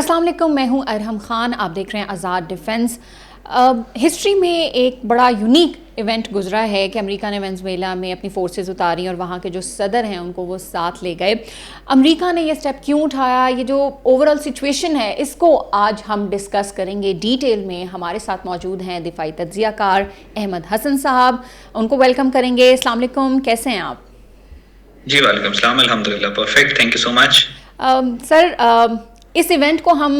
अस्सलाम वालेकुम, मैं हूं अरहम खान। आप देख रहे हैं आज़ाद डिफेंस। हिस्ट्री में एक बड़ा यूनिक इवेंट गुजरा है कि अमेरिका ने वेनेजुएला में अपनी फोर्सेस उतारी और वहाँ के जो सदर हैं उनको वो साथ ले गए। अमेरिका ने ये स्टेप क्यों उठाया, ये जो ओवरऑल सिचुएशन है, इसको आज हम डिस्कस करेंगे डिटेल में। हमारे साथ मौजूद हैं दिफाई तज्जियाकार अहमद हसन साहब, उनको वेलकम करेंगे। अस्सलाम वालेकुम, कैसे हैं आप? जी वालेकुम सलाम, अल्हम्दुलिल्लाह perfect, thank you so much. Sir, इस इवेंट को हम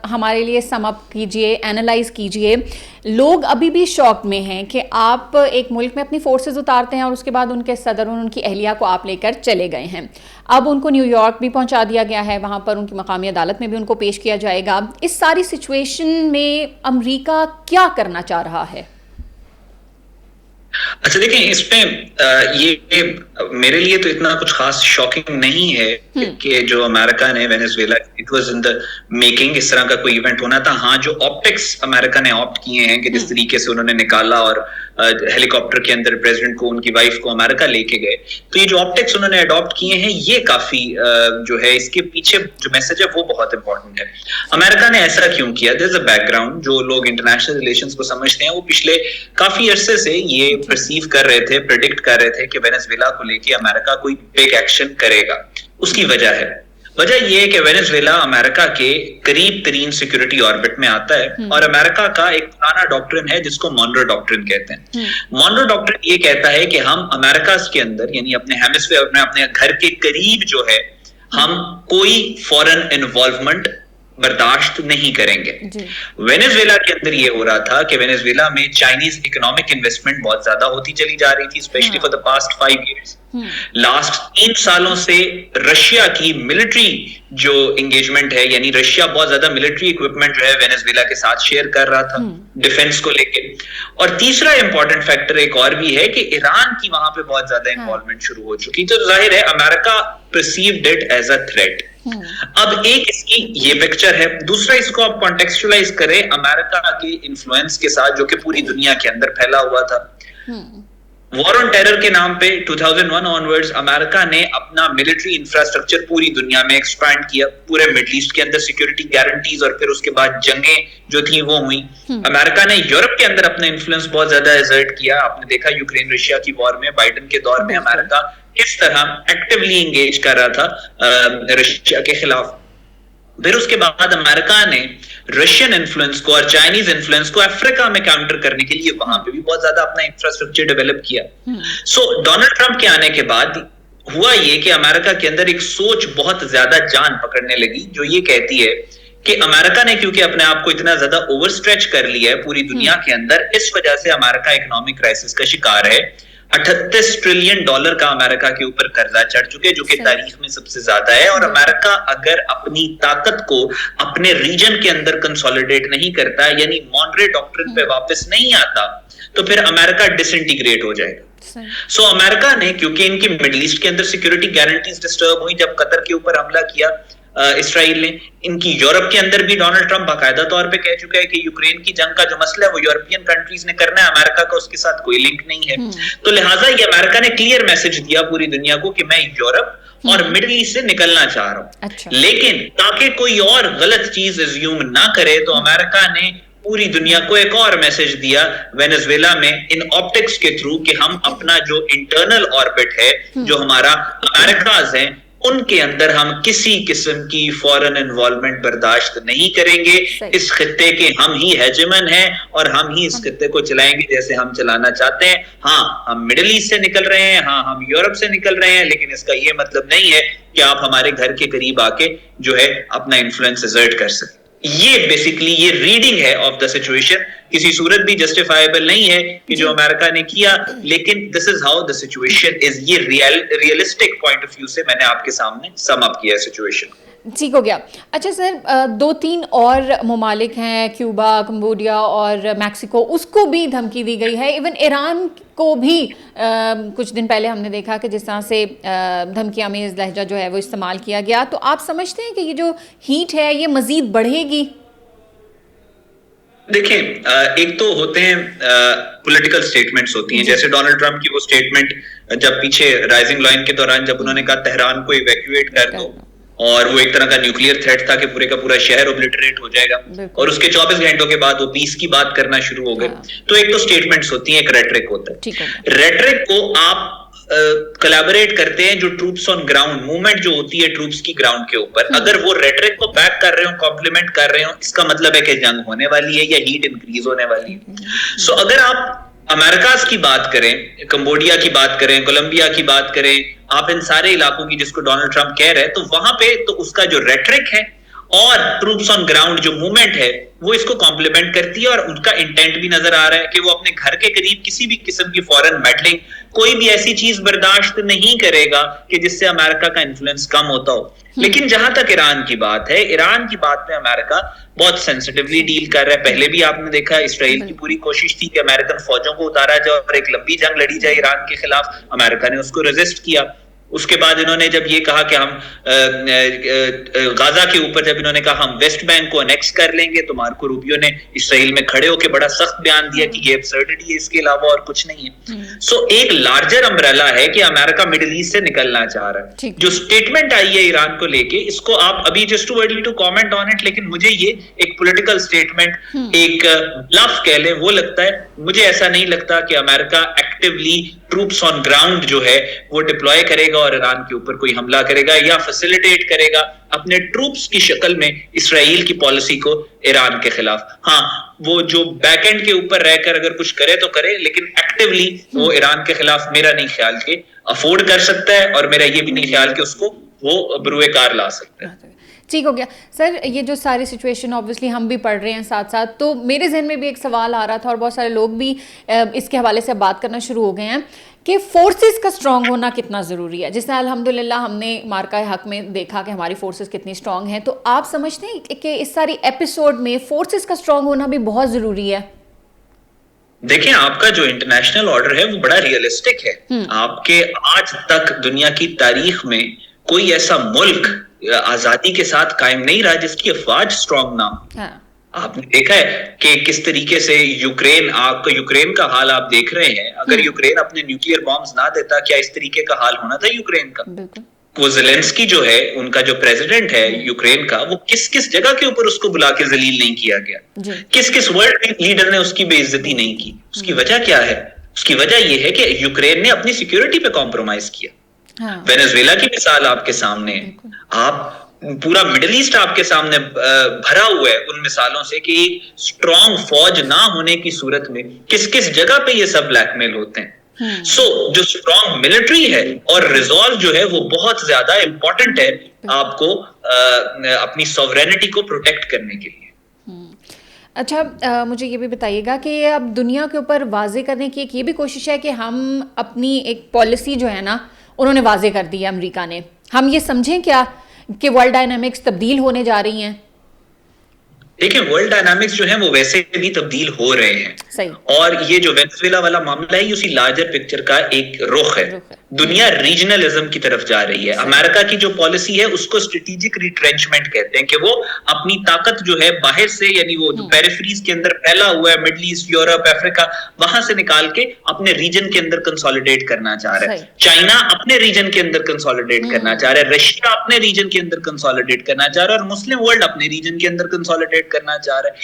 हमारे लिए सम अप कीजिए, एनालाइज कीजिए। लोग अभी भी शॉक में हैं कि आप एक मुल्क में अपनी फोर्सेस उतारते हैं और उसके बाद उनके सदर और उनकी अहलिया को आप लेकर चले गए हैं। अब उनको न्यूयॉर्क भी पहुंचा दिया गया है, वहां पर उनकी मकामी अदालत में भी उनको पेश किया जाएगा। इस सारी सिचुएशन में अमेरिका क्या करना चाह रहा है? अच्छा देखें, इसमें ये मेरे लिए तो इतना कुछ खास शॉकिंग नहीं है कि जो अमेरिका ने Venezuela, it was in the making, इस तरह का कोई इवेंट होना था। हाँ, जो ऑप्टिक्स अमेरिका ने ऑप्ट किए हैं कि जिस तरीके से उन्होंने निकाला और हेलीकॉप्टर के अंदर प्रेसिडेंट को, उनकी वाइफ को अमेरिका लेके गए, तो ये जो ऑप्टिक्स उन्होंने अडॉप्ट किए हैं, ये काफी जो है इसके पीछे जो मैसेज है वो बहुत इंपॉर्टेंट है। अमेरिका ने ऐसा क्यों किया? There is a background. जो लोग इंटरनेशनल रिलेशंस को समझते हैं वो पिछले काफी अरसे से ये परसीव कर रहे थे, प्रेडिक्ट कर रहे थे कि वेनेजुएला को लेके अमेरिका कोई बिग एक्शन करेगा। उसकी वजह यह है कि वेनेजुएला अमेरिका के करीब तरीन सिक्योरिटी ऑर्बिट में आता है और अमेरिका का एक पुराना डॉक्ट्रिन है जिसको मॉनरो डॉक्ट्रिन कहते हैं। मॉनरो डॉक्ट्रिन ये कहता है कि हम अमेरिका के अंदर, यानी अपने हेमिस्फीयर में, अपने घर के करीब जो है, हम कोई फॉरेन इन्वॉल्वमेंट बर्दाश्त नहीं करेंगे। वेनेजुएला के अंदर ये हो रहा था कि वेनेजुएला में चाइनीज इकोनॉमिक इन्वेस्टमेंट बहुत ज्यादा होती चली जा रही थी, specially for the past 5 years। Last 3 सालों से रशिया की मिलिट्री जो एंगेजमेंट है, यानी रशिया बहुत ज्यादा मिलिट्री इक्विपमेंट जो है वेनेजुएला के साथ शेयर कर रहा था डिफेंस को लेके। और तीसरा इंपॉर्टेंट फैक्टर एक और भी है कि ईरान की वहां पे बहुत ज्यादा इन्वॉल्वमेंट शुरू हो चुकी। तो जाहिर है America perceived it as a threat. अब एक इसकी ये पिक्चर है, दूसरा इसको आप कॉन्टेक्चुअलाइज करें अमेरिका के इन्फ्लुएंस के साथ जो कि पूरी दुनिया के अंदर फैला हुआ था। वॉर ऑन टेरर के नाम पे 2001 ऑनवर्ड्स अमेरिका ने अपना मिलिट्री इंफ्रास्ट्रक्चर पूरी दुनिया में एक्सपैंड किया, पूरे मिडिल ईस्ट के अंदर सिक्योरिटी गारंटीज, और फिर उसके बाद जंगें जो थी वो हुई। अमेरिका ने यूरोप के अंदर अपना इन्फ्लुएंस बहुत ज्यादा एक्सर्ट किया। आपने देखा यूक्रेन रशिया की वॉर में बाइडेन के दौर में अमेरिका किस तरह एक्टिवली एंगेज कर रहा था रशिया के खिलाफ। फिर उसके बाद अमेरिका ने रशियन इन्फ्लुएंस को और चाइनीज इन्फ्लुएंस को अफ्रीका में काउंटर करने के लिए वहां पे भी बहुत ज्यादा अपना इंफ्रास्ट्रक्चर डेवलप किया। सो डोनाल्ड ट्रंप के आने के बाद हुआ ये कि अमेरिका के अंदर एक सोच बहुत ज्यादा जान पकड़ने लगी, जो ये कहती है कि अमेरिका ने क्योंकि अपने आप को इतना ज्यादा ओवरस्ट्रेच कर लिया है पूरी दुनिया के अंदर, इस वजह से अमेरिका इकोनॉमिक क्राइसिस का शिकार है। $38 ट्रिलियन का अमेरिका के ऊपर कर्जा चढ़ चुके, जो कि तारीख में सबसे ज्यादा है। और अमेरिका अगर अपनी ताकत को अपने रीजन के अंदर कंसोलिडेट नहीं करता, यानी मॉनरे डॉक्ट्रिन पे वापस नहीं आता, तो फिर अमेरिका डिसइंटीग्रेट हो जाएगा। सो अमेरिका ने, क्योंकि इनकी मिडिल ईस्ट के अंदर सिक्योरिटी गारंटीज डिस्टर्ब हुई जब कतर के ऊपर हमला किया इसराइल ने, इनकी यूरोप के अंदर भी डोनाल्ड ट्रंप बाकायदा तौर पे कह चुका है कि यूक्रेन की जंग का जो मसला है वो यूरोपियन कंट्रीज ने करना है, अमेरिका का उसके साथ कोई लिंक नहीं है। तो लिहाजा ये अमेरिका ने क्लियर मैसेज दिया पूरी दुनिया को कि मैं यूरोप और मिडिल ईस्ट से निकलना चाह रहा हूं। अच्छा। लेकिन ताकि कोई और गलत चीज अज्यूम ना करे, तो अमेरिका ने पूरी दुनिया को एक और मैसेज दिया वेनेजुएला में इन ऑप्टिक्स के थ्रू कि हम अपना जो इंटरनल ऑर्बिट है, जो हमारा अमेरिकाज है, उनके अंदर हम किसी किस्म की फॉरेन इन्वॉल्वमेंट बर्दाश्त नहीं करेंगे। इस खित्ते के हम ही हेजेमन हैं और हम ही इस खित्ते को चलाएंगे जैसे हम चलाना चाहते हैं। हाँ, हम मिडिल ईस्ट से निकल रहे हैं, हाँ हम यूरोप से निकल रहे हैं, लेकिन इसका ये मतलब नहीं है कि आप हमारे घर के करीब आके जो है अपना इन्फ्लुएंस एक्सर्ट कर सकते। ये बेसिकली ये रीडिंग है ऑफ द सिचुएशन। किसी सूरत भी जस्टिफाइबल नहीं है कि जो अमेरिका ने किया, लेकिन this is how the situation is. ये रियलिस्टिक पॉइंट ऑफ व्यू से मैंने आपके सामने सम अप किया सिचुएशन। ठीक हो गया। अच्छा सर, 2-3 और ममालिक हैं, क्यूबा, कंबोडिया और मैक्सिको, उसको भी धमकी दी गई है। इवन ईरान को भी कुछ दिन पहले हमने देखा कि जिस तरह से धमकी आमेज लहजा जो है वो इस्तेमाल किया गया। तो आप समझते हैं कि ये जो हीट है ये मजीद बढ़ेगी? देखिए, एक तो होते हैं पॉलिटिकल स्टेटमेंट्स होती हैं, जैसे डोनाल्ड ट्रंप की वो स्टेटमेंट जब पीछे राइजिंग लाइन के दौरान जब उन्होंने कहा तेहरान को इवैक्यूएट कर दो, और वो एक तरह का न्यूक्लियर थ्रेट था कि पूरे का पूरा शहर ओब्लिटरेट हो जाएगा, बिल्कुल। और उसके 24 घंटों के बाद वो पीस की बात करना शुरू हो गए। हाँ। तो एक तो स्टेटमेंट्स होती हैं, एक रेटरिक होता है। ठीक हो गया। रेटरिक को आप कोलैबोरेट करते हैं जो ट्रूप्स ऑन ग्राउंड, मूवमेंट जो होती है ट्रूप्स की ग्राउंड के ऊपर, अगर वो रेटरिक को बैक कर रहे हो, कॉम्प्लीमेंट कर रहे हो, इसका मतलब है कि जंग होने वाली है या हीट इंक्रीज होने वाली है। सो अगर आप अमेरिकास की बात करें, कंबोडिया की बात करें, कोलंबिया की बात करें, आप इन सारे इलाकों की जिसको डोनाल्ड ट्रंप कह रहे हैं, तो वहां पे तो उसका जो रेटरिक है और ट्रूप्स ऑन ग्राउंड जो मूवमेंट है वो इसको कॉम्प्लीमेंट करती है, और उनका इंटेंट भी नजर आ रहा है कि वो अपने घर के करीब किसी भी किस्म की फॉरेन मेडलिंग, कोई भी ऐसी चीज बर्दाश्त नहीं करेगा कि जिससे अमेरिका का इन्फ्लुएंस कम होता हो। लेकिन जहां तक ईरान की बात है, ईरान की बात में अमेरिका बहुत सेंसिटिवली डील कर रहा है। पहले भी आपने देखा इसराइल की पूरी कोशिश थी कि अमेरिकन फौजों को उतारा जाए और एक लंबी जंग लड़ी जाए ईरान के खिलाफ, अमेरिका ने उसको रेजिस्ट किया। उसके बाद इन्होंने जब ये कहा कि हम गाजा के ऊपर जब इन्होंने कहा हम वेस्ट बैंक को अनेक्स कर लेंगे, तो मार्को रूबियो ने इसराइल में खड़े होकर बड़ा सख्त बयान दिया कि ये एब्सर्डिटी है, इसके अलावा और कुछ नहीं है। सो एक लार्जर अम्ब्रेला है कि अमेरिका मिडिल ईस्ट से निकलना चाह रहा है। जो स्टेटमेंट आई है ईरान को लेके, इसको आप अभी just too early to comment on it, लेकिन मुझे ये एक पॉलिटिकल स्टेटमेंट, एक ब्लफ कह ले, वो लगता है। मुझे ऐसा नहीं लगता कि America actively troops on ground जो है वो डिप्लॉय करेगा और ईरान के ऊपर कोई हमला करेगा या फैसिलिटेट करेगा अपने ट्रूप्स की शक्ल में इसराइल की पॉलिसी को ईरान के खिलाफ। हाँ, वो जो बैकएंड के ऊपर रहकर अगर कुछ करे तो करे, लेकिन एक्टिवली वो ईरान के खिलाफ मेरा नहीं ख्याल के अफोर्ड कर सकता है, और मेरा ये भी नहीं ख्याल कि उसको वो बरूए कार ला सकता है। ठीक हो गया सर। ये जो सारी सिचुएशन ऑब्वियसली हम भी पढ़ रहे हैं साथ साथ, तो मेरे जहन में भी एक सवाल आ रहा था और बहुत सारे लोग भी इसके हवाले से बात करना शुरू हो गए हैं कि फोर्सेस का स्ट्रांग होना कितना ज़रूरी है। जिससे अल्हम्दुलिल्लाह हमने मार्का हक में देखा कि हमारी फोर्सेस कितनी स्ट्रांग हैं, तो आप समझते हैं कि इस सारी एपिसोड में फोर्सेस का स्ट्रांग होना भी बहुत ज़रूरी है? देखिए, आपका जो इंटरनेशनल ऑर्डर है वो बड़ा रियलिस्टिक है। आपके आज तक दुनिया की तारीख में कोई ऐसा मुल्क आजादी के साथ कायम नहीं रहा जिसकी अफवाज स्ट्रांग ना हो। हाँ। आपने देखा है कि किस तरीके से यूक्रेन, आपका यूक्रेन का हाल आप देख रहे हैं। अगर यूक्रेन अपने न्यूक्लियर बॉम्ब्स ना देता, क्या इस तरीके का हाल होना था यूक्रेन का? बिल्कुल। वो ज़ेलेंस्की जो है, उनका जो प्रेसिडेंट है यूक्रेन का, वो किस किस जगह के ऊपर उसको बुला के जलील नहीं किया गया, किस किस वर्ल्ड लीडर ने उसकी बेइज्जती नहीं की। उसकी वजह क्या है? उसकी वजह यह है कि यूक्रेन ने अपनी सिक्योरिटी पे कॉम्प्रोमाइज किया। हाँ। वेनेजुएला की मिसाल आपके सामने है, आप पूरा मिडिल ईस्ट आपके सामने भरा हुआ है उन मिसालों से कि स्ट्रॉन्ग फौज ना होने की सूरत में किस किस जगह पे ये सब ब्लैकमेल होते हैं। सो जो स्ट्रॉन्ग मिलिट्री है और रिजॉल्व जो है वो बहुत ज्यादा इंपॉर्टेंट है आपको अपनी सॉवरेनिटी को प्रोटेक्ट करने के लिए। अच्छा, मुझे ये भी बताइएगा कि अब दुनिया के ऊपर वाजे करने की एक ये भी कोशिश है कि हम अपनी एक पॉलिसी जो है ना, उन्होंने वाजे कर दी है अमेरिका ने। हम ये समझें क्या कि वर्ल्ड डायनामिक्स तब्दील होने जा रही हैं? देखिए, वर्ल्ड डायनामिक्स जो है वो वैसे भी तब्दील हो रहे हैं। सही। और ये जो वेनेजुएला वाला मामला है, ये उसी लार्जर पिक्चर का एक रुख है। दुनिया रीजनलिज्म की तरफ जा रही है। अमेरिका की जो पॉलिसी है उसको स्ट्रेटेजिक रिट्रेंचमेंट कहते हैं, कि वो अपनी ताकत जो है बाहर से, यानी वो जो पेरिफेरीज के अंदर फैला हुआ है, मिडिल ईस्ट, यूरोप, अफ्रीका, वहां से निकाल के अपने रीजन के अंदर कंसोलिडेट करना चाह रहा है। चाइना अपने रीजन के अंदर कंसोलिडेट करना चाह रहा है, रशिया अपने रीजन के अंदर कंसोलिडेट करना चाह रहा है, और मुस्लिम वर्ल्ड अपने रीजन के अंदर कंसोलिडेट करना चाह रहा है।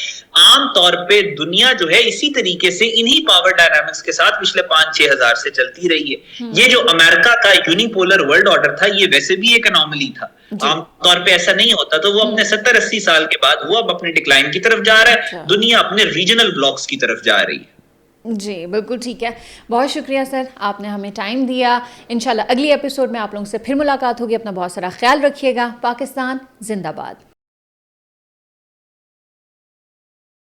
आमतौर पे दुनिया जो है इसी तरीके से इन्हीं पावर डायनामिक्स के साथ पिछले 5-6 हजार से चलती रही है। ये जो अमेरिका का यूनिपोलर वर्ल्ड ऑर्डर था, ये वैसे भी एक एनोमली था। आमतौर पे ऐसा नहीं होता, तो वो अपने 70-80 साल के बाद वो अब अपने डिक्लाइन की तरफ जा रहा है। दुनिया अपने रीजनल ब्लॉक्स की तरफ जा रही है। जी बिल्कुल ठीक है। बहुत शुक्रिया सर, आपने हमें टाइम दिया। इंशाल्लाह अगली एपिसोड में आप लोगों से फिर मुलाकात होगी। अपना बहुत सारा ख्याल रखिएगा। पाकिस्तान जिंदाबाद।